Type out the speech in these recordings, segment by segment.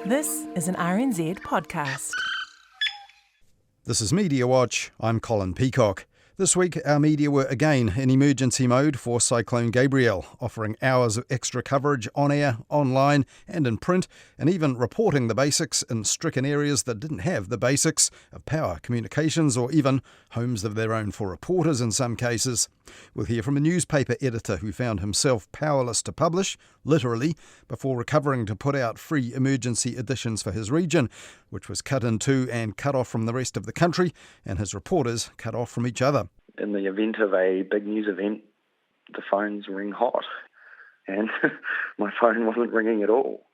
This is an RNZ podcast. This is Mediawatch. I'm Colin Peacock. This week, our media were again in emergency mode for Cyclone Gabrielle, offering hours of extra coverage on air, online and in print, and even reporting the basics in stricken areas that didn't have the basics of power, communications, or even homes of their own for reporters in some cases. We'll hear from a newspaper editor who found himself powerless to publish, literally, before recovering to put out free emergency editions for his region, which was cut in two and cut off from the rest of the country, and his reporters cut off from each other. In the event of a big news event, the phones ring hot, and my phone wasn't ringing at all,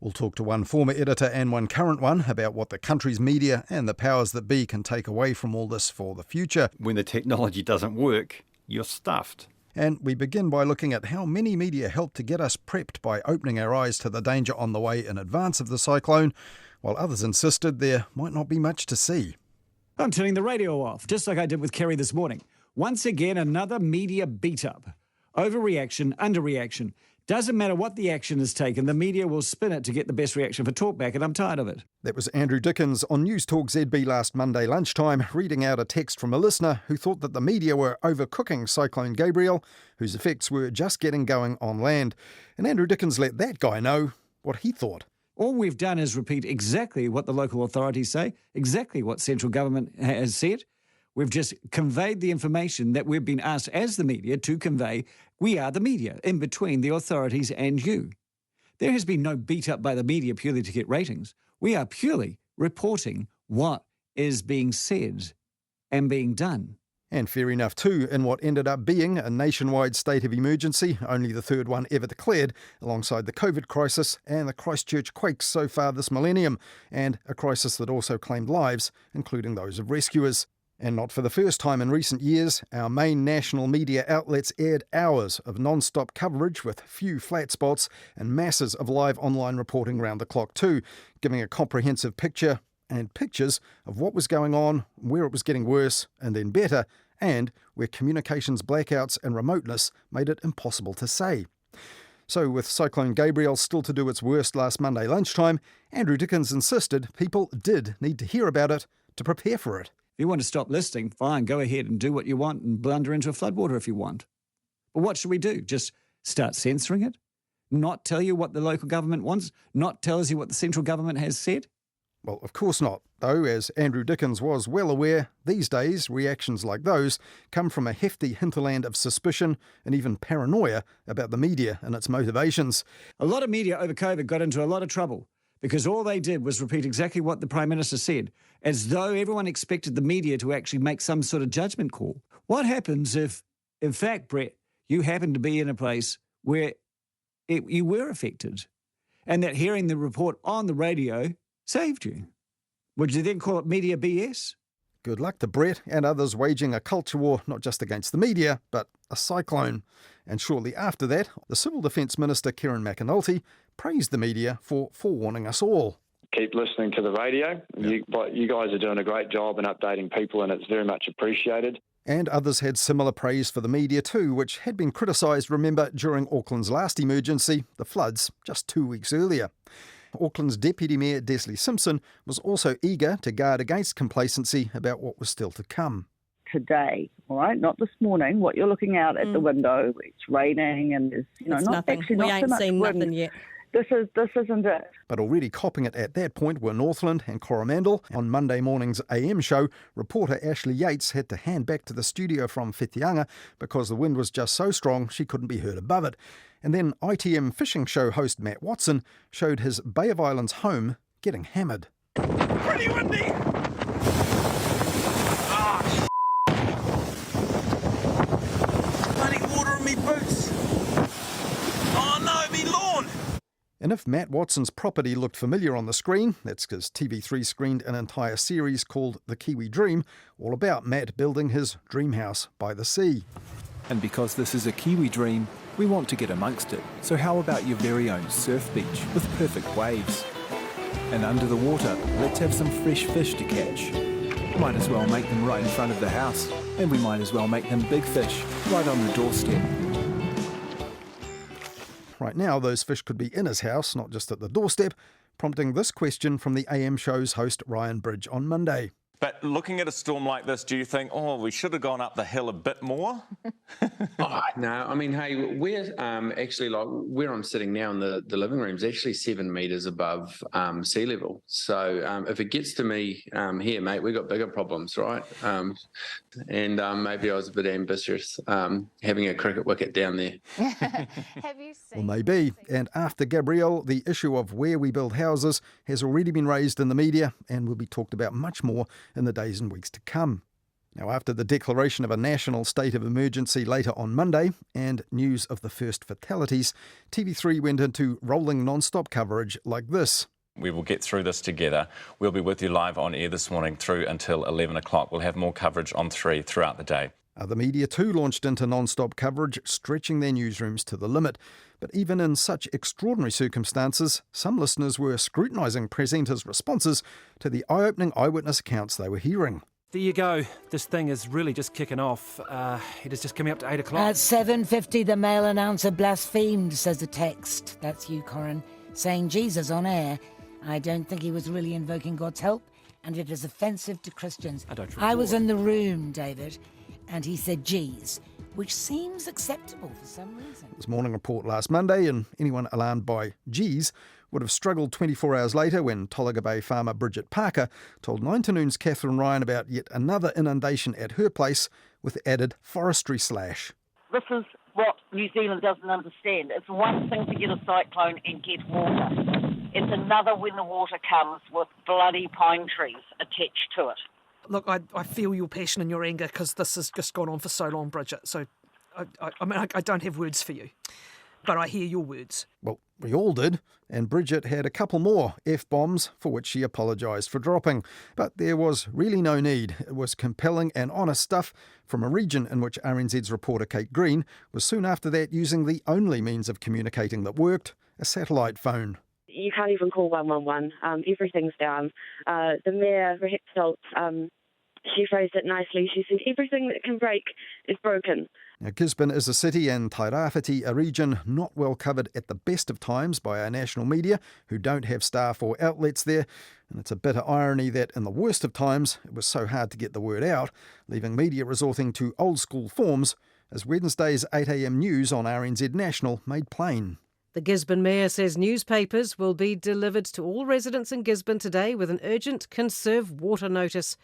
We'll talk to one former editor and one current one about what the country's media and the powers that be can take away from all this for the future. When the technology doesn't work, you're stuffed. And we begin by looking at how many media helped to get us prepped by opening our eyes to the danger on the way in advance of the cyclone, while others insisted there might not be much to see. I'm turning the radio off, just like I did with Kerry this morning. Once again, another media beat-up. Overreaction, underreaction. Doesn't matter what the action is taken, the media will spin it to get the best reaction for talkback, and I'm tired of it. That was Andrew Dickens on News Talk ZB last Monday lunchtime, reading out a text from a listener who thought that the media were overcooking Cyclone Gabrielle, whose effects were just getting going on land. And Andrew Dickens let that guy know what he thought. All we've done is repeat exactly what the local authorities say, exactly what central government has said. We've just conveyed the information that we've been asked as the media to convey. We are the media, in between the authorities and you. There has been no beat up by the media purely to get ratings. We are purely reporting what is being said and being done. And fair enough too, in what ended up being a nationwide state of emergency, only the third one ever declared, alongside the COVID crisis and the Christchurch quakes so far this millennium, and a crisis that also claimed lives, including those of rescuers. And not for the first time in recent years, our main national media outlets aired hours of non-stop coverage with few flat spots and masses of live online reporting round the clock too, giving a comprehensive picture and pictures of what was going on, where it was getting worse and then better, and where communications blackouts and remoteness made it impossible to say. So with Cyclone Gabrielle still to do its worst last Monday lunchtime, Andrew Dickens insisted people did need to hear about it to prepare for it. If you want to stop listening, fine, go ahead and do what you want and blunder into a floodwater if you want. But what should we do? Just start censoring it? Not tell you what the local government wants? Not tell you what the central government has said? Well, of course not, though, as Andrew Dickens was well aware, these days reactions like those come from a hefty hinterland of suspicion and even paranoia about the media and its motivations. A lot of media over COVID got into a lot of trouble because all they did was repeat exactly what the Prime Minister said, as though everyone expected the media to actually make some sort of judgment call. What happens if, in fact, Brett, you happen to be in a place where you were affected and that hearing the report on the radio saved you? Would you then call it media BS? Good luck to Brett and others waging a culture war not just against the media, but a cyclone. And shortly after that, the Civil Defence Minister, Kieran McAnulty, praised the media for forewarning us all. Keep listening to the radio. You guys are doing a great job in updating people, and it's very much appreciated. And others had similar praise for the media too, which had been criticised, remember, during Auckland's last emergency, the floods, just 2 weeks earlier. Auckland's Deputy Mayor Desley Simpson was also eager to guard against complacency about what was still to come. Today, all right, not this morning. What you're looking out at the window, it's raining and there's it's not nothing. actually we not ain't so much seen wind. nothing yet. This isn't it. But already copping it at that point were Northland and Coromandel. On Monday morning's AM show, reporter Ashley Yates had to hand back to the studio from Whitianga because the wind was just so strong she couldn't be heard above it. And then ITM fishing show host Matt Watson showed his Bay of Islands home getting hammered. Pretty windy! Bloody water in me boots! Oh no, me lawn! And if Matt Watson's property looked familiar on the screen, that's because TV3 screened an entire series called The Kiwi Dream, all about Matt building his dream house by the sea. And because this is a Kiwi dream, we want to get amongst it. So how about your very own surf beach with perfect waves? And under the water, let's have some fresh fish to catch. Might as well make them right in front of the house, and we might as well make them big fish right on the doorstep. right now those fish could be in his house, not just at the doorstep, prompting this question from the AM show's host Ryan Bridge on Monday. But looking at a storm like this, do you think, we should have gone up the hill a bit more? No, I mean, hey, we're actually, like, where I'm sitting now in the living room is actually 7 metres above sea level. So if it gets to me here, mate, we've got bigger problems, right? And maybe I was a bit ambitious having a cricket wicket down there. Have you seen? Well, maybe. And after Gabrielle, the issue of where we build houses has already been raised in the media and will be talked about much more in the days and weeks to come. Now, after the declaration of a national state of emergency later on Monday and news of the first fatalities, TV3 went into rolling non-stop coverage like this. We will get through this together. We'll be with you live on air this morning through until 11 o'clock. We'll have more coverage on 3 throughout the day. Other media too launched into non-stop coverage, stretching their newsrooms to the limit. But even in such extraordinary circumstances, some listeners were scrutinising presenters' responses to the eye-opening eyewitness accounts they were hearing. There you go. This thing is really just kicking off. It is just coming up to 8 o'clock. At 7:50, the male announcer blasphemed, says the text. That's you, Corin, saying Jesus on air. I don't think he was really invoking God's help, and it is offensive to Christians. I was in the room, David, and he said geez, which seems acceptable for some reason. This morning report last Monday, and anyone alarmed by geez would have struggled 24 hours later when Tolaga Bay farmer Bridget Parker told 9 to Noon's Catherine Ryan about yet another inundation at her place with added forestry slash. This is what New Zealand doesn't understand. It's one thing to get a cyclone and get water. It's another when the water comes with bloody pine trees attached to it. Look, I feel your passion and your anger because this has just gone on for so long, Bridget. So, I don't have words for you, but I hear your words. Well, we all did, and Bridget had a couple more F-bombs for which she apologised for dropping. But there was really no need. It was compelling and honest stuff from a region in which RNZ's reporter Kate Green was soon after that using the only means of communicating that worked, a satellite phone. You can't even call 111. Everything's down. The mayor, Rehette Stoltz, she phrased it nicely. She said, everything that can break is broken. Now, Gisborne is a city and Tairāwhiti a region not well covered at the best of times by our national media, who don't have staff or outlets there. And it's a bitter irony that in the worst of times, it was so hard to get the word out, leaving media resorting to old-school forms, as Wednesday's 8 a.m. news on RNZ National made plain. The Gisborne Mayor says newspapers will be delivered to all residents in Gisborne today with an urgent conserve water notice.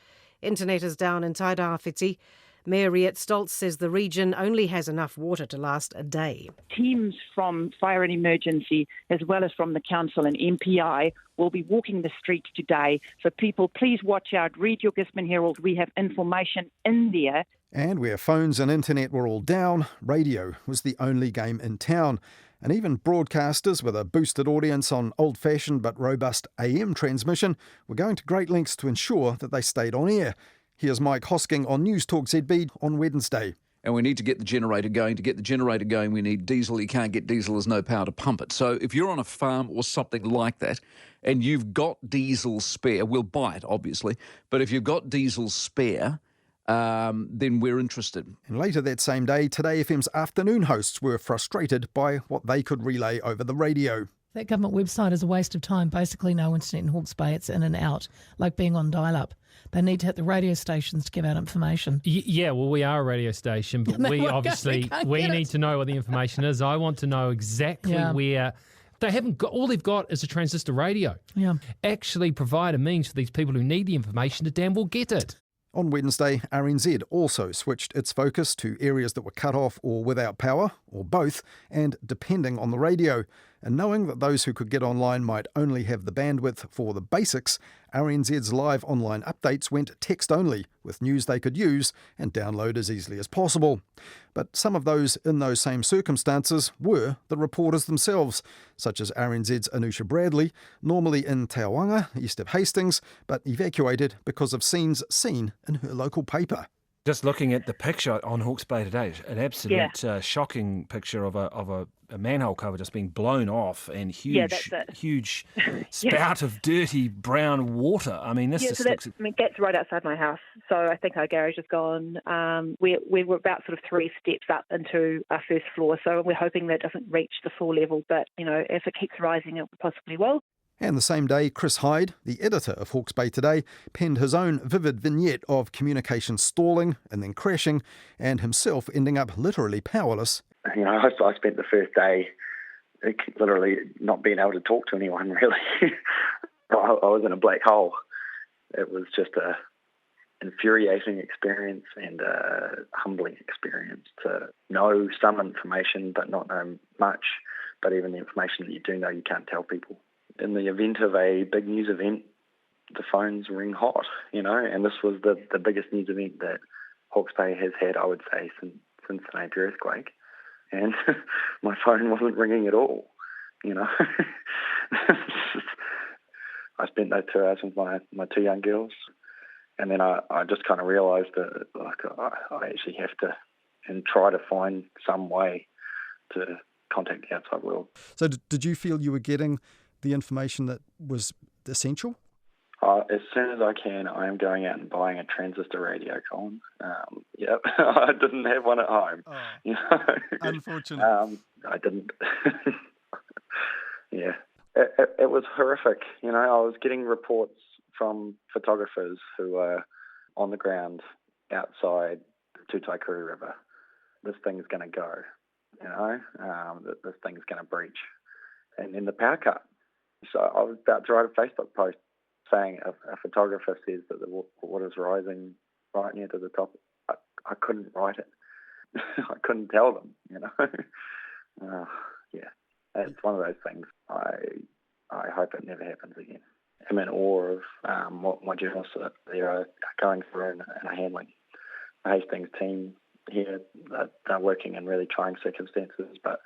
Internet is down in Tairāwhiti. Mayor Rehette Stoltz says the region only has enough water to last a day. Teams from Fire and Emergency, as well as from the Council and MPI, will be walking the streets today. So people, please watch out, read your Gisborne Herald. We have information in there. And where phones and internet were all down, radio was the only game in town. And even broadcasters with a boosted audience on old-fashioned but robust AM transmission were going to great lengths to ensure that they stayed on air. Here's Mike Hosking on News Talk ZB on Wednesday. And we need to get the generator going. To get the generator going, we need diesel. You can't get diesel, there's no power to pump it. So if you're on a farm or something like that and you've got diesel spare, we'll buy it, obviously, but if you've got diesel spare, then we're interested. And later that same day, Today FM's afternoon hosts were frustrated by what they could relay over the radio. That government website is a waste of time. Basically no internet in Hawke's Bay. It's in and out, like being on dial-up. They need to hit the radio stations to give out information. Yeah, well, we are a radio station, but we obviously need to know what the information is. I want to know exactly where... They haven't got, all they've got is a transistor radio. Yeah. Actually provide a means for these people who need the information to damn well get it. On Wednesday, RNZ also switched its focus to areas that were cut off or without power, or both, and depending on the radio. And knowing that those who could get online might only have the bandwidth for the basics, RNZ's live online updates went text only, with news they could use and download as easily as possible. But some of those in those same circumstances were the reporters themselves, such as RNZ's Anusha Bradley, normally in Te Awanga, east of Hastings, but evacuated because of scenes seen in her local paper. Just looking at the picture on Hawke's Bay today, an absolute shocking picture of a a manhole cover just being blown off and huge spout of dirty brown water. I mean, this just looks... that's right outside my house. So I think our garage is gone. We were about sort of 3 steps up into our first floor, so we're hoping that it doesn't reach the floor level. But, if it keeps rising, it possibly will. And the same day, Chris Hyde, the editor of Hawke's Bay Today, penned his own vivid vignette of communication stalling and then crashing, and himself ending up literally powerless. I spent the first day literally not being able to talk to anyone, really. I was in a black hole. It was just a infuriating experience and a humbling experience to know some information but not know much, but even the information that you do know you can't tell people. In the event of a big news event, the phones ring hot, and this was the biggest news event that Hawke's Bay has had, I would say, since the Napier earthquake. And my phone wasn't ringing at all, I spent those 2 hours with my 2 young girls, and then I just kind of realised that I actually have to and try to find some way to contact the outside world. So did you feel you were getting the information that was essential? As soon as I can, I am going out and buying a transistor radio, Colin. Yep, I didn't have one at home. Unfortunate. I didn't. Yeah, it was horrific. I was getting reports from photographers who were on the ground outside the Tutaikuru River. This thing's going to go, this thing's going to breach. And then the power cut. So I was about to write a Facebook post saying a photographer says that the water's rising right near to the top. I couldn't write it. I couldn't tell them, yeah, it's one of those things. I hope it never happens again. I'm in awe of what my journalists are going through and are handling. The Hastings team here, they're working in really trying circumstances, but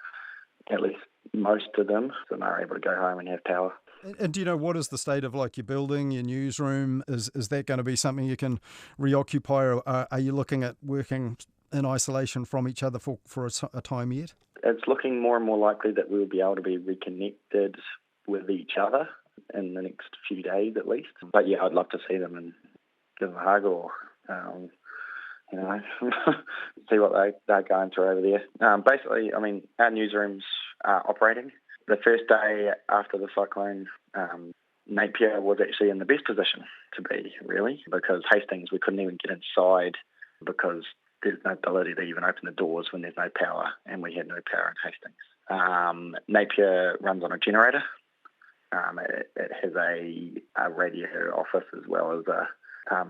at least most of them are able to go home and have power. And do you know what is the state of your building, your newsroom? Is that going to be something you can reoccupy, or are you looking at working in isolation from each other for a time yet? It's looking more and more likely that we'll be able to be reconnected with each other in the next few days at least. But yeah, I'd love to see them and give them a hug or see what they're going through over there. Basically, our newsrooms are operating. The first day after the cyclone, Napier was actually in the best position to be, really, because Hastings, we couldn't even get inside because there's no ability to even open the doors when there's no power, and we had no power in Hastings. Napier runs on a generator. It has a radio office as well as a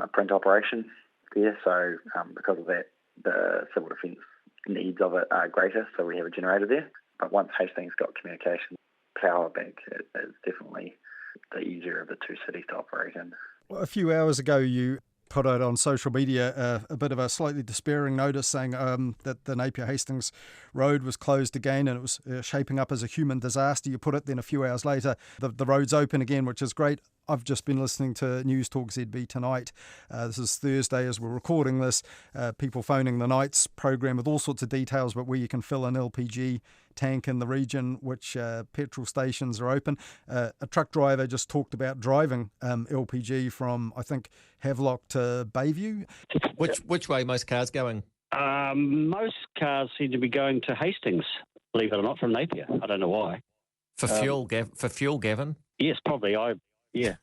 print operation there, so because of that, the civil defence needs of it are greater, so we have a generator there. But once Hastings got communication power back, it is definitely the easier of the two cities to operate in. Well, a few hours ago, you put out on social media a bit of a slightly despairing notice saying that the Napier-Hastings road was closed again and it was shaping up as a human disaster. You put it, then a few hours later, the road's open again, which is great. I've just been listening to News Talk ZB tonight. This is Thursday as we're recording this. People phoning the night's program with all sorts of details about where you can fill an LPG tank in the region, which petrol stations are open. A truck driver just talked about driving LPG from, I think, Havelock to Bayview. Which way most cars going? Most cars seem to be going to Hastings, believe it or not, from Napier. I don't know why. For fuel, Gavin? Yes, probably. Yeah.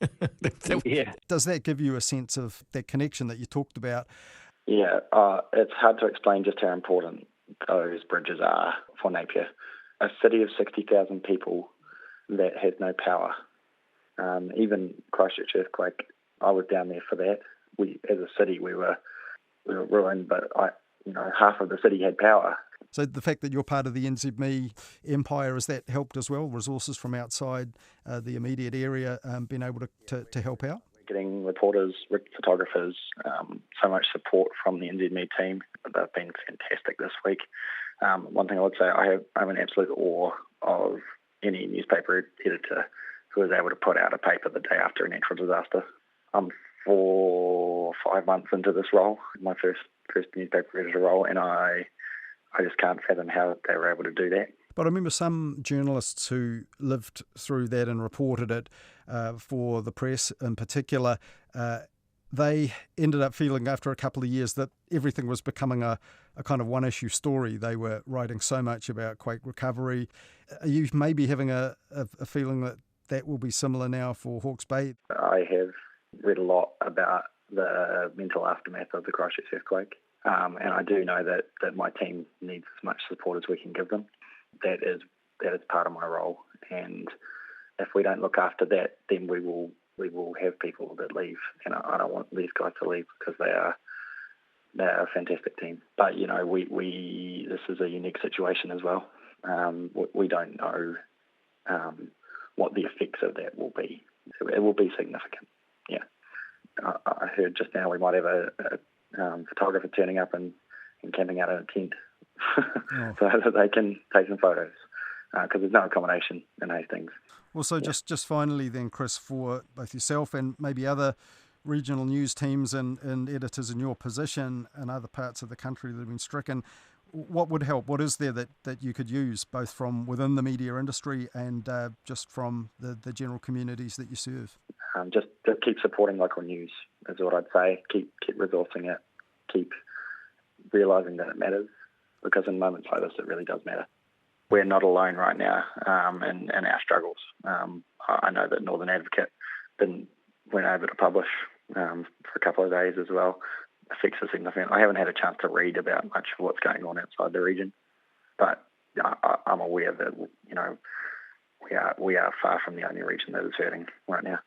Yeah. Does that give you a sense of that connection that you talked about? Yeah, it's hard to explain just how important those bridges are for Napier. A city of 60,000 people that has no power. Even Christchurch earthquake, I was down there for that. We, as a city, we were ruined, but half of the city had power. So the fact that you're part of the NZME empire, has that helped as well? Resources from outside the immediate area being able to help out? Getting reporters, photographers, so much support from the NZME team. They've been fantastic this week. One thing I would say, I'm in absolute awe of any newspaper editor who is able to put out a paper the day after a natural disaster. I'm 4 or 5 months into this role, my first newspaper editor role, and I just can't fathom how they were able to do that. But I remember some journalists who lived through that and reported it for the press in particular, they ended up feeling after a couple of years that everything was becoming a kind of one-issue story. They were writing so much about quake recovery. Are you maybe having a feeling that will be similar now for Hawke's Bay? I have read a lot about the mental aftermath of the Christchurch earthquake, and I do know that my team needs as much support as we can give them. That is part of my role, and if we don't look after that, then we will have people that leave, and I don't want these guys to leave because they're a fantastic team. But we this is a unique situation as well. We don't know what the effects of that will be. It will be significant. Yeah, I heard just now we might have a photographer turning up and camping out in a tent so that they can take some photos because there's no accommodation in Hastings. Well, so just finally then, Chris, for both yourself and maybe other regional news teams and editors in your position and other parts of the country that have been stricken, what would help? What is there that you could use, both from within the media industry and just from the general communities that you serve? Just keep supporting local news is what I'd say. Keep resourcing it. Keep realising that it matters, because in moments like this, it really does matter. We're not alone right now in our struggles. I know that Northern Advocate went over to publish for a couple of days as well. Effects are significant. I haven't had a chance to read about much of what's going on outside the region, but I'm aware that we are far from the only region that is hurting right now.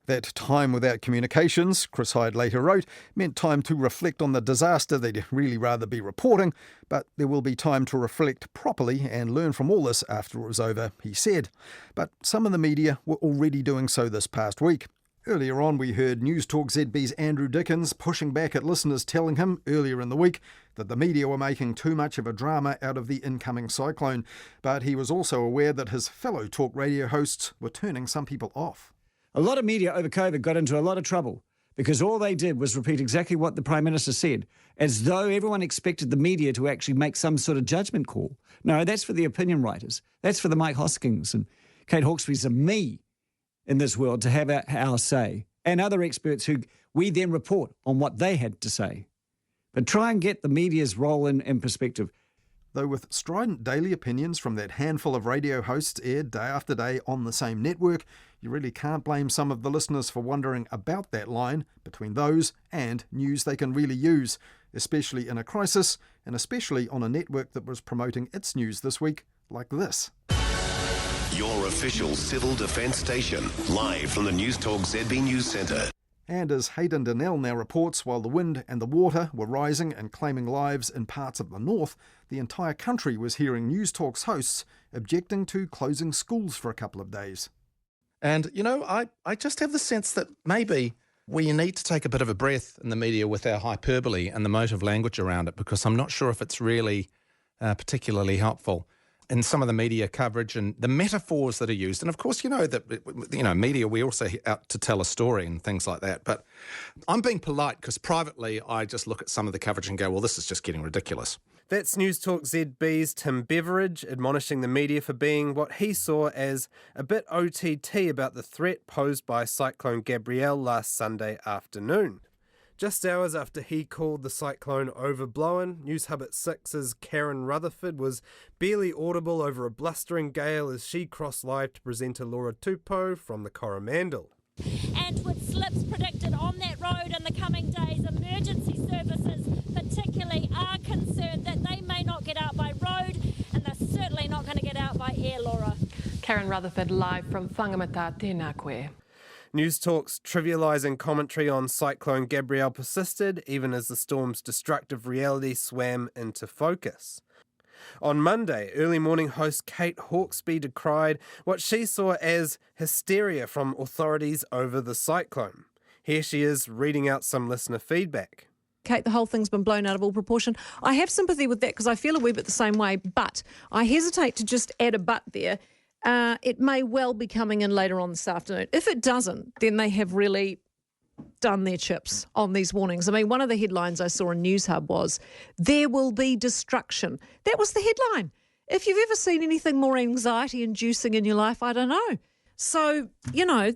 That time without communications, Chris Hyde later wrote, meant time to reflect on the disaster they'd really rather be reporting, but there will be time to reflect properly and learn from all this after it was over, he said. But some of the media were already doing so this past week. Earlier on, we heard News Talk ZB's Andrew Dickens pushing back at listeners telling him earlier in the week that the media were making too much of a drama out of the incoming cyclone. But he was also aware that his fellow talk radio hosts were turning some people off. A lot of media over COVID got into a lot of trouble because all they did was repeat exactly what the Prime Minister said, as though everyone expected the media to actually make some sort of judgment call. No, that's for the opinion writers. That's for the Mike Hoskins and Kate Hawkesby's and me in this world to have our say, and other experts who we then report on what they had to say. But try and get the media's role in perspective. Though with strident daily opinions from that handful of radio hosts aired day after day on the same network, you really can't blame some of the listeners for wondering about that line between those and news they can really use, especially in a crisis, and especially on a network that was promoting its news this week like this. Your official civil defence station, live from the News Talk ZB News Centre. And as Hayden Donnell now reports, while the wind and the water were rising and claiming lives in parts of the north, the entire country was hearing News Talk's hosts objecting to closing schools for a couple of days. And, I just have the sense that maybe we need to take a bit of a breath in the media with our hyperbole and the motive language around it, because I'm not sure if it's really particularly helpful in some of the media coverage and the metaphors that are used. And of course, media, we also out to tell a story and things like that. But I'm being polite because privately I just look at some of the coverage and go, well, this is just getting ridiculous. That's News Talk ZB's Tim Beveridge admonishing the media for being what he saw as a bit OTT about the threat posed by Cyclone Gabrielle last Sunday afternoon. Just hours after he called the cyclone overblown, News Hub at 6's Karen Rutherford was barely audible over a blustering gale as she crossed live to presenter Laura Tupou from the Coromandel. And with slips predicted on that road in the coming days, emergency services particularly are concerned that they may not get out by road, and they're certainly not going to get out by air, Laura. Karen Rutherford live from Whangamata, Tēnā. News Talk's trivialising commentary on Cyclone Gabrielle persisted, even as the storm's destructive reality swam into focus. On Monday, early morning host Kate Hawkesby decried what she saw as hysteria from authorities over the cyclone. Here she is reading out some listener feedback. Kate, the whole thing's been blown out of all proportion. I have sympathy with that because I feel a wee bit the same way, but I hesitate to just add a but there. It may well be coming in later on this afternoon. If it doesn't, then they have really done their chips on these warnings. I mean, one of the headlines I saw in News Hub was, "There will be destruction." That was the headline. If you've ever seen anything more anxiety-inducing in your life, I don't know. So,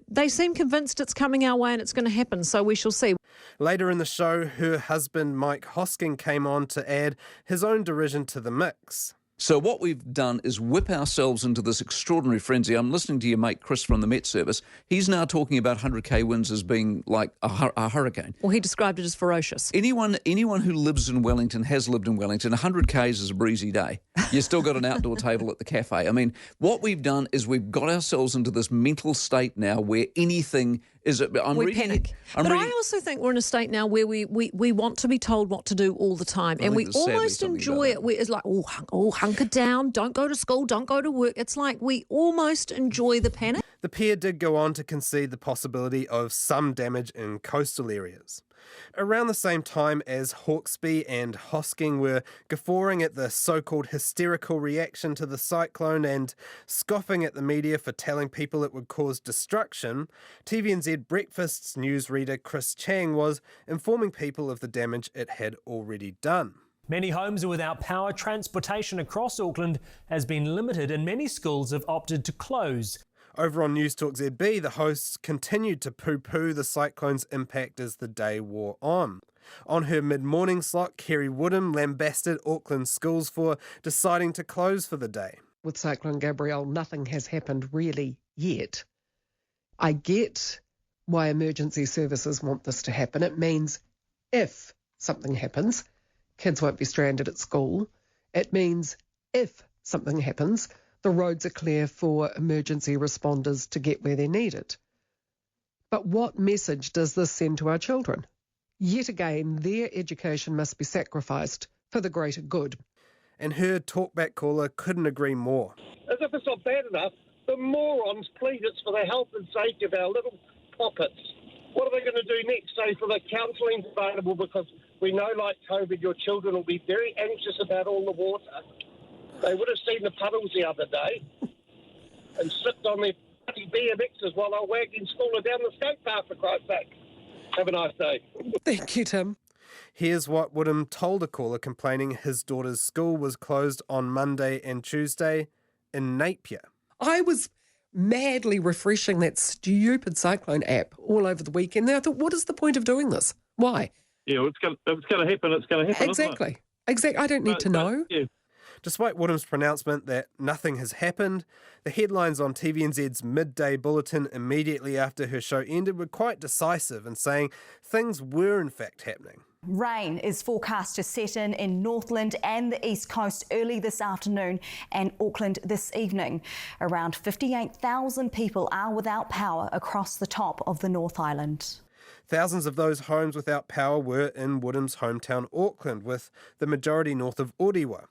they seem convinced it's coming our way and it's going to happen, so we shall see. Later in the show, her husband Mike Hosking came on to add his own derision to the mix. So what we've done is whip ourselves into this extraordinary frenzy. I'm listening to your mate Chris from the Met Service. He's now talking about 100k winds as being like a hurricane. Well, he described it as ferocious. Anyone who lives in Wellington, has lived in Wellington, 100k's is a breezy day. You've still got an outdoor table at the cafe. I mean, what we've done is we've got ourselves into this mental state now where anything is... We panic. But I also think we're in a state now where we want to be told what to do all the time. And we almost enjoy it. It's like, hunker down, don't go to school, don't go to work. It's like we almost enjoy the panic. The pair did go on to concede the possibility of some damage in coastal areas. Around the same time as Hawkesby and Hosking were guffawing at the so-called hysterical reaction to the cyclone and scoffing at the media for telling people it would cause destruction, TVNZ Breakfast's newsreader Chris Chang was informing people of the damage it had already done. Many homes are without power. Transportation across Auckland has been limited and many schools have opted to close. Over on News Talk ZB, the hosts continued to poo-poo the cyclone's impact as the day wore on. On her mid-morning slot, Kerry Woodham lambasted Auckland schools for deciding to close for the day. With Cyclone Gabrielle, nothing has happened really yet. I get why emergency services want this to happen. It means if something happens, kids won't be stranded at school. It means if something happens, the roads are clear for emergency responders to get where they're needed. But what message does this send to our children? Yet again, their education must be sacrificed for the greater good. And her talkback caller couldn't agree more. As if it's not bad enough, the morons plead it's for the health and safety of our little poppets. What are they going to do next? Say for the counselling's available, because we know, like COVID, your children will be very anxious about all the water. They would have seen the puddles the other day and slipped on their bloody BMXs while they were wagging schooler down the skate park, for Christ's sake. Have a nice day. Thank you, Tim. Here's what Woodham told a caller complaining his daughter's school was closed on Monday and Tuesday in Napier. I was madly refreshing that stupid Cyclone app all over the weekend. And I thought, what is the point of doing this? Why? Yeah, well, it's going to happen. It's going to happen. Exactly. I don't need to know. Yeah. Despite Woodham's pronouncement that nothing has happened, the headlines on TVNZ's midday bulletin immediately after her show ended were quite decisive in saying things were in fact happening. Rain is forecast to set in Northland and the East Coast early this afternoon and Auckland this evening. Around 58,000 people are without power across the top of the North Island. Thousands of those homes without power were in Woodham's hometown Auckland, with the majority north of Orewa.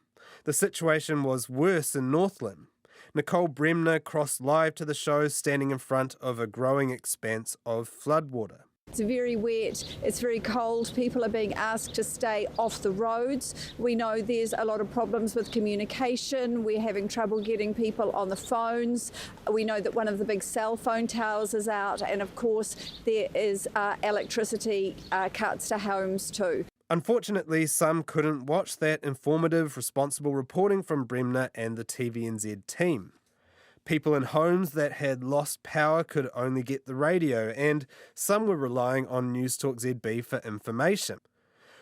The situation was worse in Northland. Nicole Bremner crossed live to the show standing in front of a growing expanse of floodwater. It's very wet, it's very cold, people are being asked to stay off the roads. We know there's a lot of problems with communication, we're having trouble getting people on the phones. We know that one of the big cell phone towers is out, and of course there is electricity cuts to homes too. Unfortunately, some couldn't watch that informative, responsible reporting from Bremner and the TVNZ team. People in homes that had lost power could only get the radio, and some were relying on News Talk ZB for information.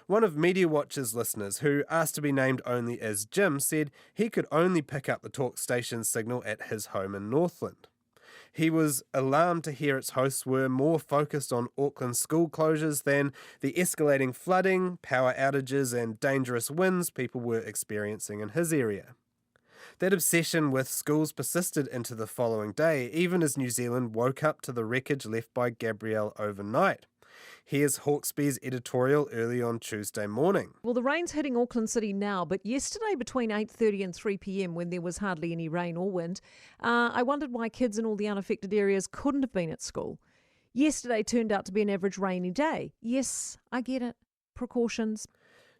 One of Mediawatch's listeners, who asked to be named only as Jim, said he could only pick up the talk station's signal at his home in Northland. He was alarmed to hear its hosts were more focused on Auckland school closures than the escalating flooding, power outages and dangerous winds people were experiencing in his area. That obsession with schools persisted into the following day, even as New Zealand woke up to the wreckage left by Gabrielle overnight. Here's Hawkesby's editorial early on Tuesday morning. Well, the rain's hitting Auckland City now, but yesterday between 8:30 and 3 p.m, when there was hardly any rain or wind, I wondered why kids in all the unaffected areas couldn't have been at school. Yesterday turned out to be an average rainy day. Yes, I get it. Precautions.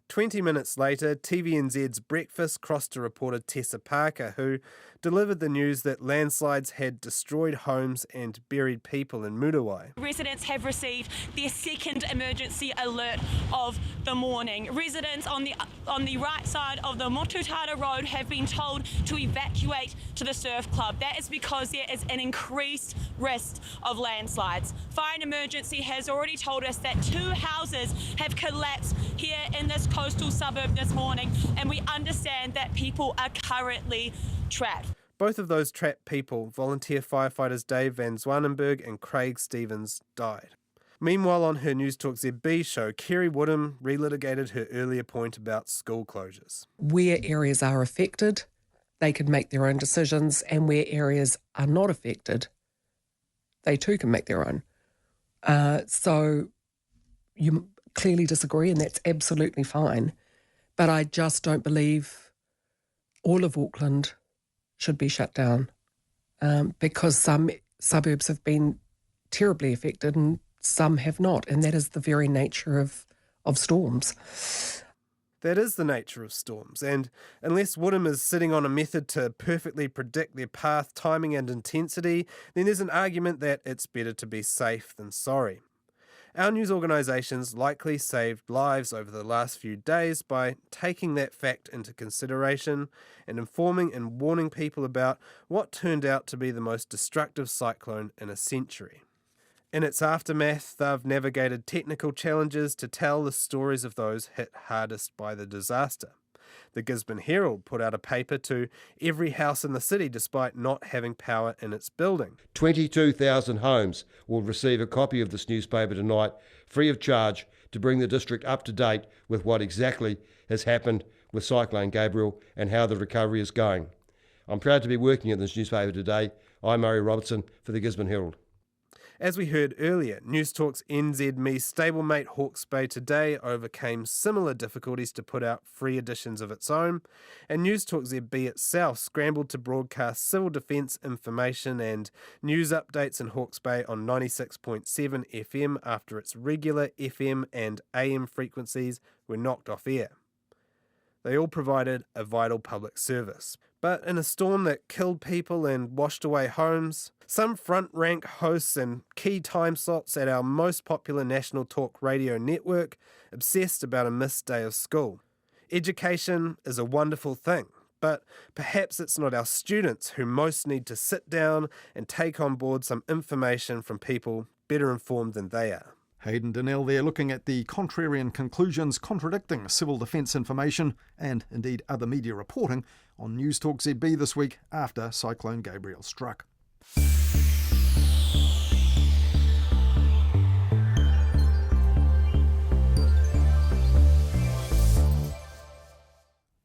20 minutes later, TVNZ's Breakfast crossed to reporter Tessa Parker, who delivered the news that landslides had destroyed homes and buried people in Mediawatch. Residents have received their second emergency alert of the morning. Residents on the right side of the Motutara Road have been told to evacuate to the surf club. That is because there is an increased risk of landslides. Fire and Emergency has already told us that 2 houses have collapsed here in this coastal suburb this morning, and we understand that people are currently trapped. Both of those trapped people, volunteer firefighters Dave Van Zwanenberg and Craig Stevens, died. Meanwhile, on her News Talk ZB show, Kerry Woodham relitigated her earlier point about school closures. Where areas are affected, they can make their own decisions, and where areas are not affected, they too can make their own. So you clearly disagree, and that's absolutely fine. But I just don't believe all of Auckland should be shut down because some suburbs have been terribly affected and some have not, and that is the very nature of storms. That is the nature of storms, and unless Woodham is sitting on a method to perfectly predict their path, timing and intensity, then there's an argument that it's better to be safe than sorry. Our news organisations likely saved lives over the last few days by taking that fact into consideration and informing and warning people about what turned out to be the most destructive cyclone in a century. In its aftermath, they've navigated technical challenges to tell the stories of those hit hardest by the disaster. The Gisborne Herald put out a paper to every house in the city despite not having power in its building. 22,000 homes will receive a copy of this newspaper tonight, free of charge, to bring the district up to date with what exactly has happened with Cyclone Gabrielle and how the recovery is going. I'm proud to be working in this newspaper today. I'm Murray Robertson for the Gisborne Herald. As we heard earlier, News Talk's NZME stablemate Hawke's Bay Today overcame similar difficulties to put out free editions of its own, and News Talk ZB itself scrambled to broadcast civil defence information and news updates in Hawke's Bay on 96.7 FM after its regular FM and AM frequencies were knocked off air. They all provided a vital public service. But in a storm that killed people and washed away homes, some front-rank hosts and key time slots at our most popular national talk radio network obsessed about a missed day of school. Education is a wonderful thing, but perhaps it's not our students who most need to sit down and take on board some information from people better informed than they are. Hayden Donnell there looking at the contrarian conclusions contradicting civil defence information and indeed other media reporting on News Talk ZB this week after Cyclone Gabrielle struck.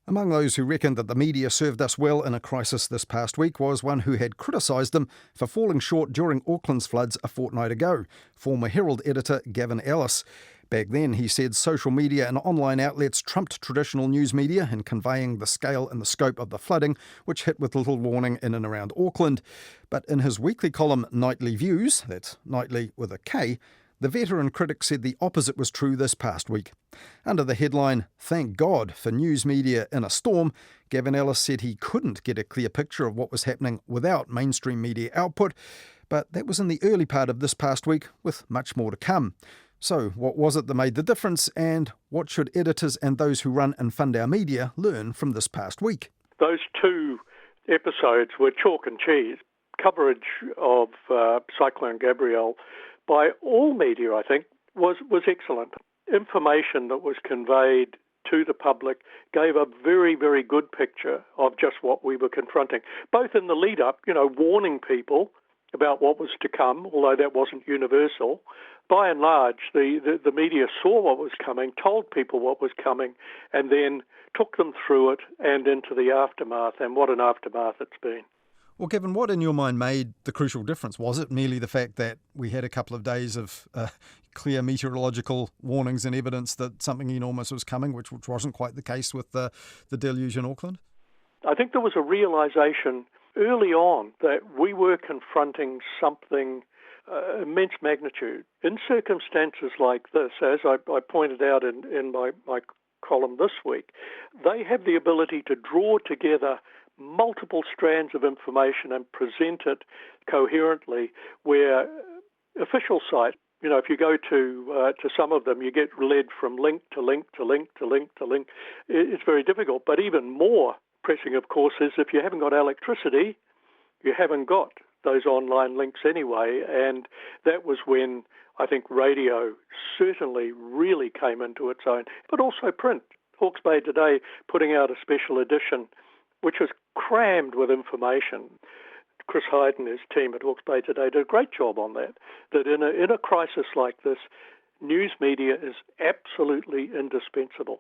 Among those who reckoned that the media served us well in a crisis this past week was one who had criticised them for falling short during Auckland's floods a fortnight ago, former Herald editor Gavin Ellis. Back then, he said social media and online outlets trumped traditional news media in conveying the scale and the scope of the flooding, which hit with little warning in and around Auckland. But in his weekly column Nightly Views, that's Nightly with a K, the veteran critic said the opposite was true this past week. Under the headline, "Thank God for News Media in a Storm," Gavin Ellis said he couldn't get a clear picture of what was happening without mainstream media output, but that was in the early part of this past week, with much more to come. So what was it that made the difference, and what should editors and those who run and fund our media learn from this past week? Those 2 episodes were chalk and cheese. Coverage of Cyclone Gabrielle by all media, I think, was excellent. Information that was conveyed to the public gave a very, very good picture of just what we were confronting, both in the lead-up, warning people about what was to come, although that wasn't universal. By and large, the media saw what was coming, told people what was coming, and then took them through it and into the aftermath, and what an aftermath it's been. Well, Kevin, what in your mind made the crucial difference? Was it merely the fact that we had a couple of days of clear meteorological warnings and evidence that something enormous was coming, which wasn't quite the case with the deluge in Auckland? I think there was a realisation early on that we were confronting something immense magnitude. In circumstances like this, as I pointed out in my column this week, they have the ability to draw together multiple strands of information and present it coherently, where official sites, if you go to some of them, you get led from link to link to link to link to link. It's very difficult. But even more pressing, of course, is if you haven't got electricity, you haven't got those online links anyway. And that was when I think radio certainly really came into its own, but also print. Hawke's Bay Today putting out a special edition, which was crammed with information. Chris Hyde and his team at Hawke's Bay Today did a great job on that, that in a crisis like this, news media is absolutely indispensable.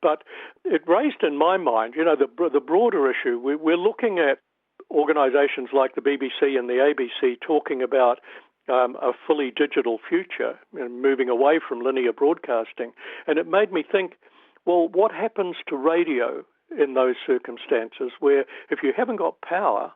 But it raised in my mind, the broader issue. We're looking at organisations like the BBC and the ABC talking about a fully digital future, moving away from linear broadcasting. And it made me think, well, what happens to radio in those circumstances where if you haven't got power,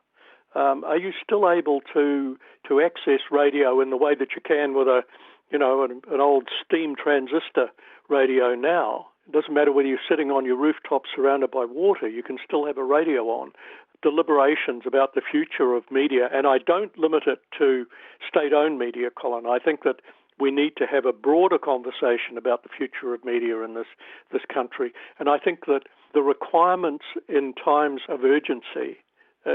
are you still able to access radio in the way that you can with an old steam transistor radio now? It doesn't matter whether you're sitting on your rooftop surrounded by water, you can still have a radio on. Deliberations about the future of media, and I don't limit it to state-owned media, Colin. I think that we need to have a broader conversation about the future of media in this country, and I think that the requirements in times of urgency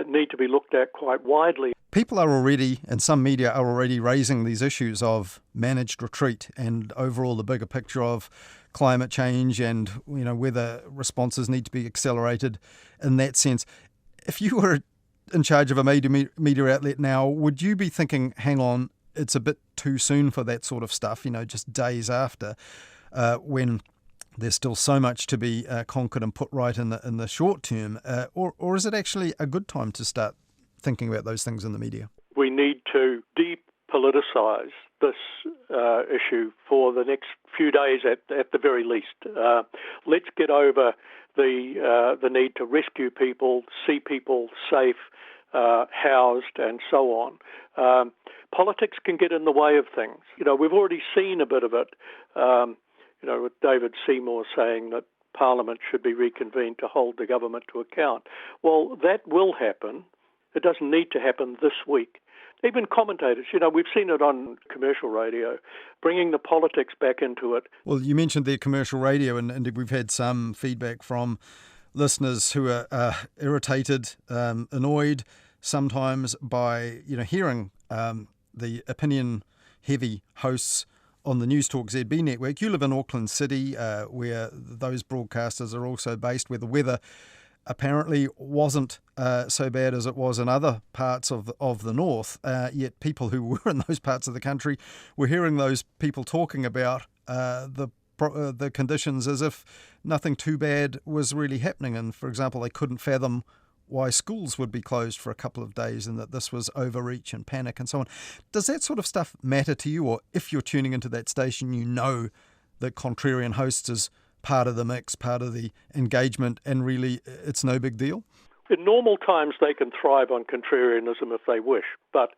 need to be looked at quite widely. People are already, and some media are already raising these issues of managed retreat and overall the bigger picture of climate change and whether responses need to be accelerated in that sense. If you were in charge of a media outlet now, would you be thinking, hang on, it's a bit too soon for that sort of stuff, just days after, when there's still so much to be conquered and put right in the short term, or is it actually a good time to start thinking about those things in the media? We need to depoliticise this issue for the next few days at the very least. Let's get over the need to rescue people, see people safe, housed, and so on. Politics can get in the way of things. We've already seen a bit of it. With David Seymour saying that Parliament should be reconvened to hold the government to account. Well, that will happen. It doesn't need to happen this week. Even commentators, we've seen it on commercial radio, bringing the politics back into it. Well, you mentioned the commercial radio, and we've had some feedback from listeners who are irritated, annoyed sometimes by, hearing the opinion-heavy hosts on the News Talk ZB network. You live in Auckland City, where those broadcasters are also based, where the weather apparently wasn't so bad as it was in other parts of the north, yet people who were in those parts of the country were hearing those people talking about the conditions as if nothing too bad was really happening. And, for example, they couldn't fathom why schools would be closed for a couple of days and that this was overreach and panic and so on. Does that sort of stuff matter to you? Or if you're tuning into that station, you know that contrarian hosts is part of the mix, part of the engagement, and really it's no big deal? In normal times, they can thrive on contrarianism if they wish, but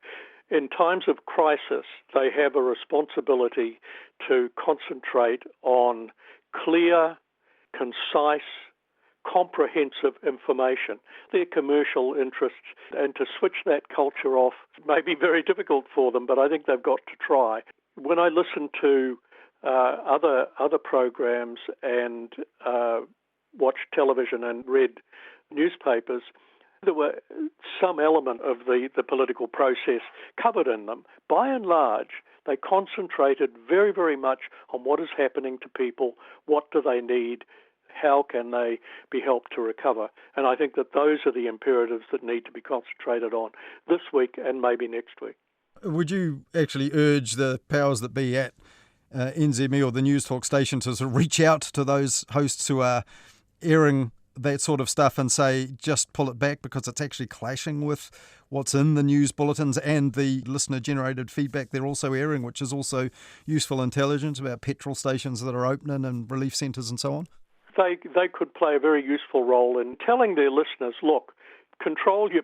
in times of crisis, they have a responsibility to concentrate on clear, concise, comprehensive information, their commercial interests, and to switch that culture off may be very difficult for them, but I think they've got to try. When I listen to other programs and watch television and read newspapers, there were some element of the political process covered in them. By and large, they concentrated very, very much on what is happening to people, what do they need, how can they be helped to recover. And I think that those are the imperatives that need to be concentrated on this week and maybe next week. Would you actually urge the powers that be at NZME or the News Talk station to sort of reach out to those hosts who are airing that sort of stuff and say, just pull it back because it's actually clashing with what's in the news bulletins and the listener-generated feedback they're also airing, which is also useful intelligence about petrol stations that are opening and relief centres and so on? They could play a very useful role in telling their listeners, look, control your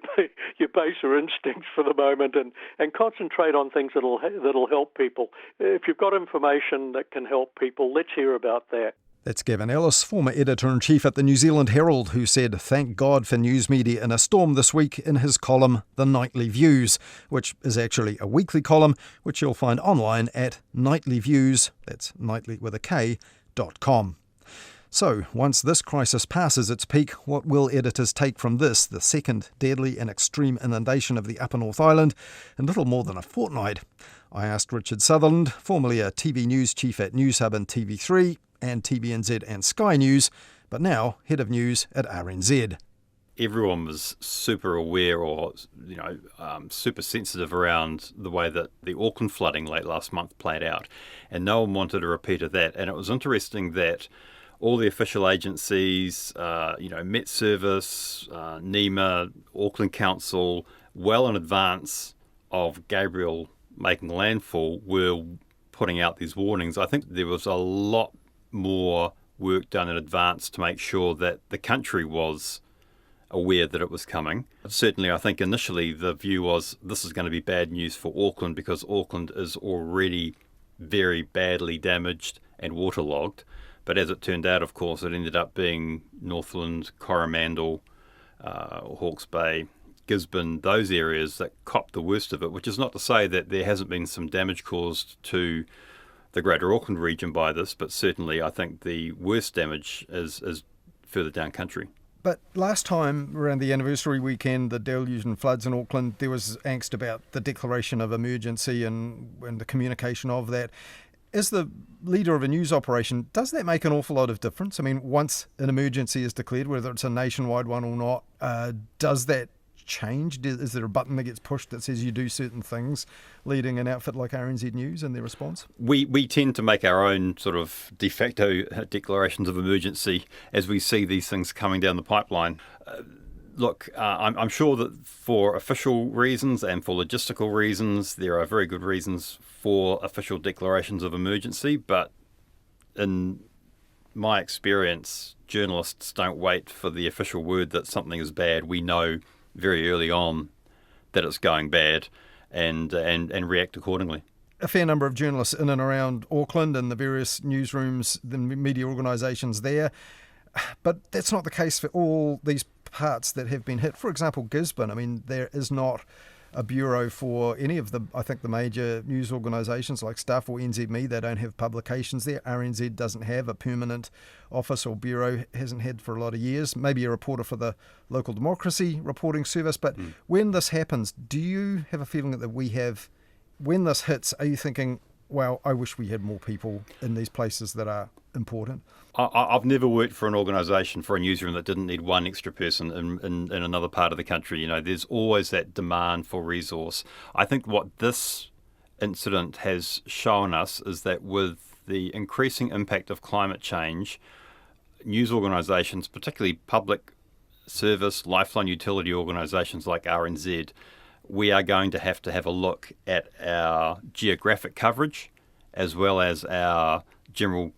baser instincts for the moment and concentrate on things that'll help people. If you've got information that can help people, let's hear about that. That's Gavin Ellis, former editor-in-chief at the New Zealand Herald, who said thank God for news media in a storm this week in his column The Nightly Views, which is actually a weekly column which you'll find online at nightlyviews, that's nightly with a K.com. So, once this crisis passes its peak, what will editors take from this, the second deadly and extreme inundation of the Upper North Island, in little more than a fortnight? I asked Richard Sutherland, formerly a TV news chief at Newshub and TV3, and TVNZ and Sky News, but now head of news at RNZ. Everyone was super aware or, super sensitive around the way that the Auckland flooding late last month played out, and no one wanted a repeat of that. And it was interesting that all the official agencies, Met Service, NEMA, Auckland Council, well in advance of Gabrielle making landfall, were putting out these warnings. I think there was a lot more work done in advance to make sure that the country was aware that it was coming. Certainly, I think initially the view was this is going to be bad news for Auckland because Auckland is already very badly damaged and waterlogged. But as it turned out, of course, it ended up being Northland, Coromandel, Hawke's Bay, Gisborne, those areas that copped the worst of it, which is not to say that there hasn't been some damage caused to the Greater Auckland region by this, but certainly I think the worst damage is further down country. But last time, around the anniversary weekend, the deluge and floods in Auckland, there was angst about the declaration of emergency and the communication of that. As the leader of a news operation, does that make an awful lot of difference? I mean, once an emergency is declared, whether it's a nationwide one or not, does that change? Is there a button that gets pushed that says you do certain things, leading an outfit like RNZ News and their response? We tend to make our own sort of de facto declarations of emergency as we see these things coming down the pipeline. I'm sure that for official reasons and for logistical reasons, there are very good reasons for official declarations of emergency, but in my experience, journalists don't wait for the official word that something is bad. We know very early on that it's going bad and react accordingly. A fair number of journalists in and around Auckland and the various newsrooms, the media organisations there, but that's not the case for all these parts that have been hit. For example, Gisborne, I mean, there is not a bureau for any of the major news organisations like Stuff or NZME. They don't have publications there. RNZ doesn't have a permanent office or bureau, hasn't had for a lot of years. Maybe a reporter for the local democracy reporting service. But when this happens, do you have a feeling that when this hits, are you thinking, well, I wish we had more people in these places that are important? I've never worked for an organisation, for a newsroom that didn't need one extra person in another part of the country. There's always that demand for resource. I think what this incident has shown us is that with the increasing impact of climate change, news organisations, particularly public service, lifeline utility organisations like RNZ, we are going to have a look at our geographic coverage as well as our general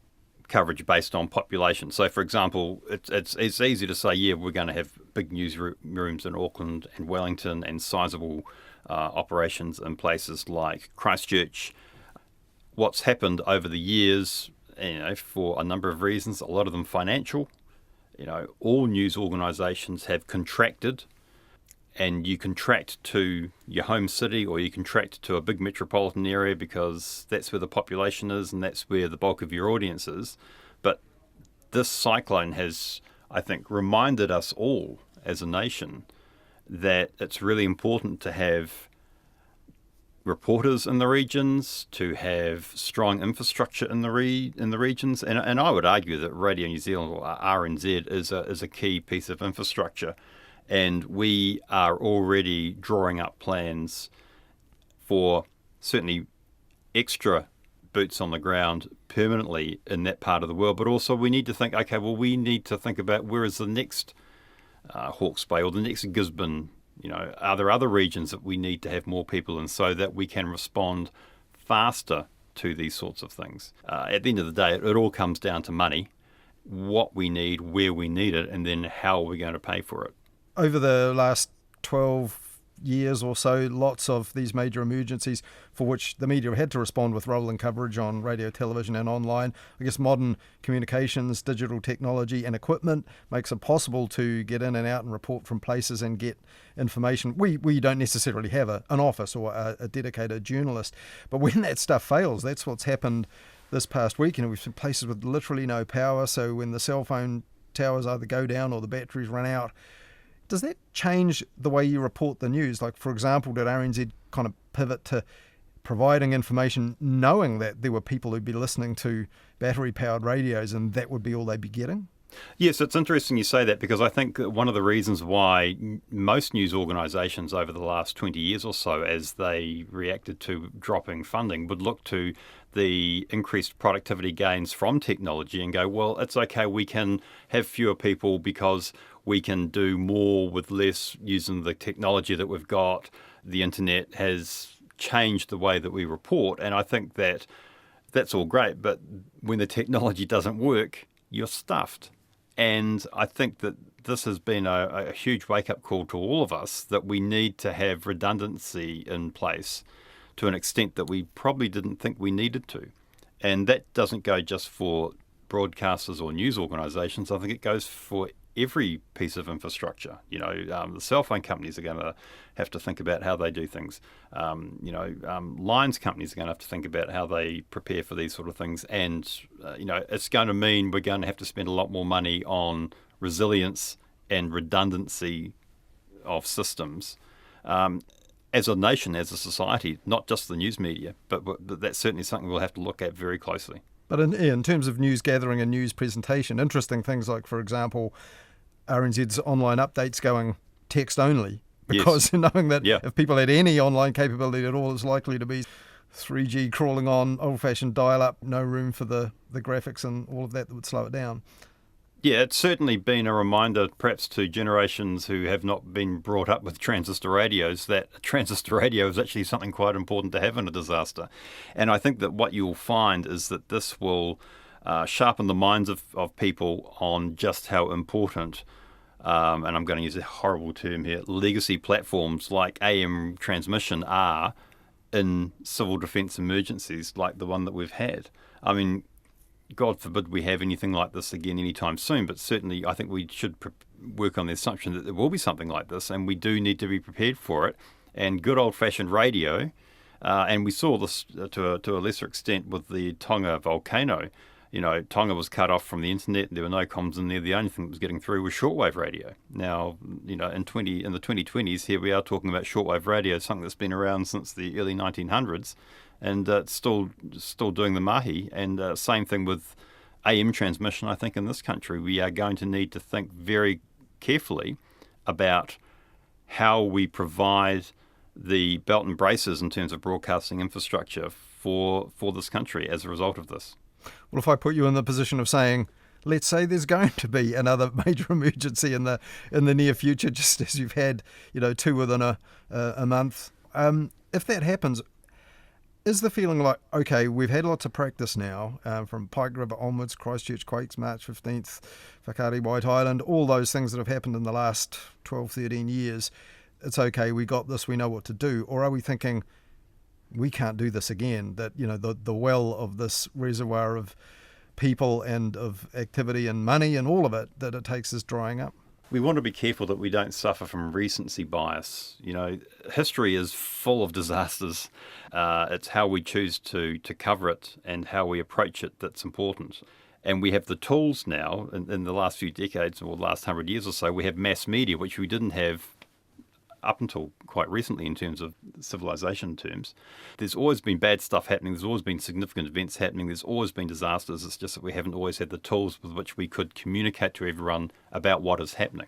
coverage based on population. So, for example, it's easy to say, yeah, we're going to have big newsrooms in Auckland and Wellington and sizable operations in places like Christchurch. What's happened over the years, for a number of reasons, a lot of them financial, all news organisations have contracted, and you contract to your home city or you contract to a big metropolitan area because that's where the population is and that's where the bulk of your audience is. But this cyclone has, I think, reminded us all as a nation that it's really important to have reporters in the regions, to have strong infrastructure in the regions. And I would argue that Radio New Zealand, or RNZ, is a key piece of infrastructure. And we are already drawing up plans for certainly extra boots on the ground permanently in that part of the world. But also we need to think, we need to think about where is the next Hawke's Bay or the next Gisborne. Are there other regions that we need to have more people in so that we can respond faster to these sorts of things? At the end of the day, it all comes down to money, what we need, where we need it, and then how are we going to pay for it. Over the last 12 years or so, lots of these major emergencies for which the media had to respond with rolling coverage on radio, television and online. I guess modern communications, digital technology and equipment makes it possible to get in and out and report from places and get information. We don't necessarily have an office or a dedicated journalist, but when that stuff fails, that's what's happened this past week. We've seen places with literally no power, so when the cell phone towers either go down or the batteries run out, does that change the way you report the news? Like, for example, did RNZ kind of pivot to providing information knowing that there were people who'd be listening to battery-powered radios and that would be all they'd be getting? Yes, it's interesting you say that, because I think one of the reasons why most news organisations over the last 20 years or so, as they reacted to dropping funding, would look to the increased productivity gains from technology and go, well, it's okay, we can have fewer people because we can do more with less using the technology that we've got. The internet has changed the way that we report, and I think that that's all great, but when the technology doesn't work, you're stuffed. And I think that this has been a huge wake-up call to all of us, that we need to have redundancy in place to an extent that we probably didn't think we needed to. And that doesn't go just for broadcasters or news organisations. I think it goes for every piece of infrastructure. The cell phone companies are going to have to think about how they do things. Lines companies are going to have to think about how they prepare for these sort of things. And, it's going to mean we're going to have to spend a lot more money on resilience and redundancy of systems. As a nation, as a society, not just the news media, but that's certainly something we'll have to look at very closely. But in terms of news gathering and news presentation, interesting things like, for example, RNZ's online updates going text only, because knowing that if people had any online capability at all, it's likely to be 3G crawling on old-fashioned dial-up, no room for the graphics and all of that would slow it down. Yeah, it's certainly been a reminder, perhaps to generations who have not been brought up with transistor radios, that a transistor radio is actually something quite important to have in a disaster. And I think that what you'll find is that this will sharpen the minds of people on just how important, and I'm going to use a horrible term here, legacy platforms like AM transmission are in civil defence emergencies like the one that we've had. I mean, God forbid we have anything like this again anytime soon, but certainly I think we should work on the assumption that there will be something like this, and we do need to be prepared for it. And good old-fashioned radio, and we saw this to a lesser extent with the Tonga volcano. Tonga was cut off from the internet, and there were no comms in there. The only thing that was getting through was shortwave radio. Now, in the 2020s, here we are talking about shortwave radio, something that's been around since the early 1900s. And it's still doing the mahi. And same thing with AM transmission, I think, in this country. We are going to need to think very carefully about how we provide the belt and braces in terms of broadcasting infrastructure for this country as a result of this. Well, if I put you in the position of saying, let's say there's going to be another major emergency in the near future, just as you've had, two within a month. If that happens, is the feeling like, okay, we've had lots of practice now, from Pike River onwards, Christchurch Quakes, March 15th, Whakaari White Island, all those things that have happened in the last 12, 13 years, it's okay, we got this, we know what to do? Or are we thinking, we can't do this again, that, the well of this reservoir of people and of activity and money and all of it that it takes is drying up? We want to be careful that we don't suffer from recency bias. History is full of disasters. It's how we choose to cover it and how we approach it that's important. And we have the tools now, in the last few decades or the last 100 years or so, we have mass media, which we didn't have up until quite recently in terms of civilization terms. There's always been bad stuff happening. There's always been significant events happening. There's always been disasters. It's just that we haven't always had the tools with which we could communicate to everyone about what is happening.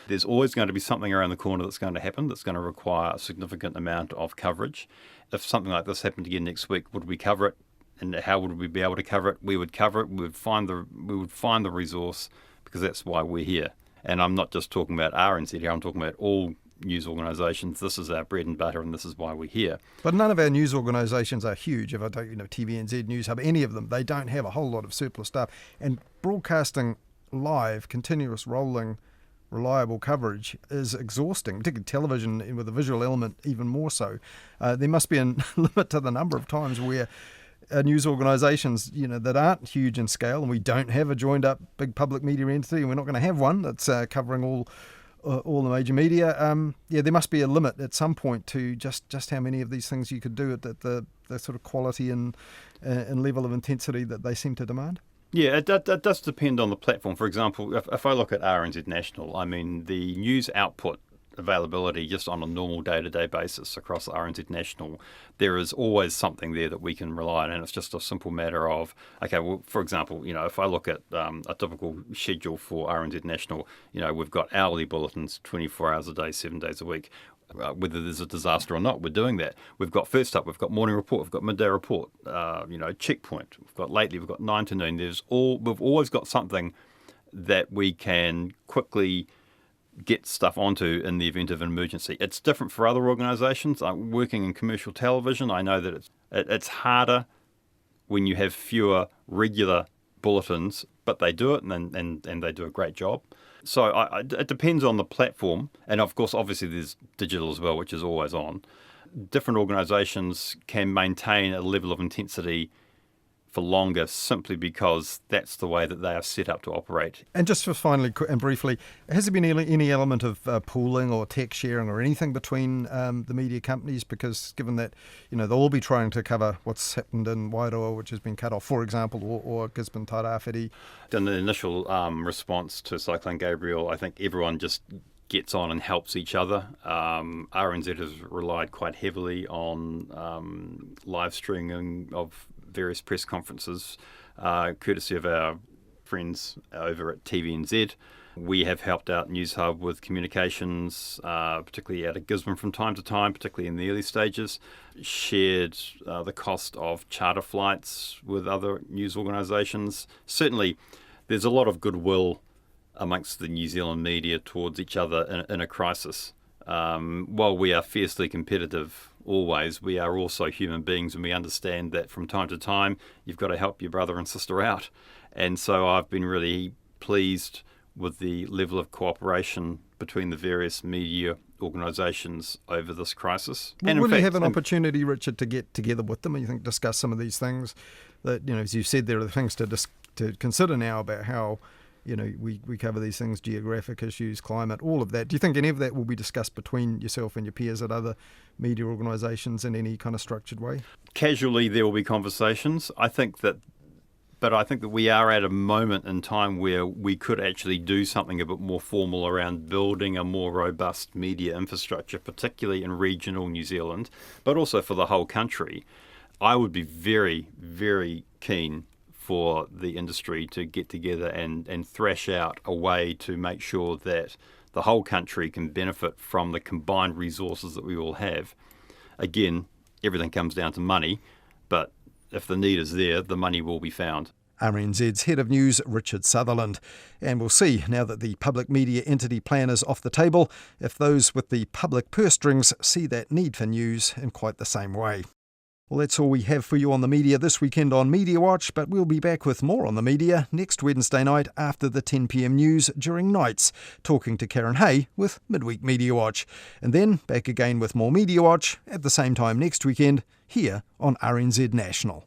There's always going to be something around the corner that's going to happen that's going to require a significant amount of coverage. If something like this happened again next week, would we cover it? And how would we be able to cover it? We would cover it. We would find the resource, because that's why we're here. And I'm not just talking about RNZ here. I'm talking about all news organisations. This is our bread and butter, and this is why we're here. But none of our news organisations are huge. If I take TVNZ, News Hub, any of them, they don't have a whole lot of surplus staff. And broadcasting live, continuous rolling reliable coverage is exhausting, particularly television with a visual element even more so. There must be a limit to the number of times where news organisations, that aren't huge in scale, and we don't have a joined-up big public media entity, and we're not going to have one that's covering all the major media. There must be a limit at some point to just how many of these things you could do at the sort of quality and level of intensity that they seem to demand. Yeah, it does depend on the platform. For example, if I look at RNZ National, I mean, the news output availability just on a normal day-to-day basis across RNZ National, there is always something there that we can rely on, and it's just a simple matter of, okay, well, for example, if I look at a typical schedule for RNZ National, we've got hourly bulletins 24 hours a day, 7 days a week. Whether there's a disaster or not, we're doing that. We've got First Up, we've got Morning Report, we've got Midday Report, Checkpoint, we've got Lately, we've got 9 to Noon. We've always got something that we can quickly get stuff onto in the event of an emergency. It's different for other organisations. I'm working in commercial television. I know that it's harder when you have fewer regular bulletins, but they do it and they do a great job. So it depends on the platform, and of course, obviously, there's digital as well, which is always on. Different organisations can maintain a level of intensity for longer simply because that's the way that they are set up to operate. And just for finally and briefly, has there been any element of pooling or tech sharing or anything between the media companies? Because given that, they'll all be trying to cover what's happened in Wairoa, which has been cut off, for example, or Gisborne Tairāwhiti. In the initial response to Cyclone Gabrielle, I think everyone just gets on and helps each other. RNZ has relied quite heavily on live streaming of various press conferences, courtesy of our friends over at TVNZ. We have helped out News Hub with communications, particularly out of Gisborne from time to time, particularly in the early stages. Shared the cost of charter flights with other news organisations. Certainly, there's a lot of goodwill amongst the New Zealand media towards each other in a crisis. While we are fiercely competitive always, we are also human beings, and we understand that from time to time you've got to help your brother and sister out. And so I've been really pleased with the level of cooperation between the various media organisations over this crisis. And will you have an opportunity, Richard, to get together with them and you think discuss some of these things that, as you said, there are things to consider now about how we cover these things, geographic issues, climate, all of that. Do you think any of that will be discussed between yourself and your peers at other media organisations in any kind of structured way? Casually, there will be conversations. I think that we are at a moment in time where we could actually do something a bit more formal around building a more robust media infrastructure, particularly in regional New Zealand, but also for the whole country. I would be very, very keen for the industry to get together and thrash out a way to make sure that the whole country can benefit from the combined resources that we all have. Again, everything comes down to money, but if the need is there, the money will be found. RNZ's Head of News, Richard Sutherland. And we'll see, now that the public media entity plan is off the table, if those with the public purse strings see that need for news in quite the same way. Well, that's all we have for you on the media this weekend on Mediawatch, but we'll be back with more on the media next Wednesday night after the 10 p.m. news during nights, talking to Karen Hay with Midweek Mediawatch. And then back again with more Mediawatch at the same time next weekend here on RNZ National.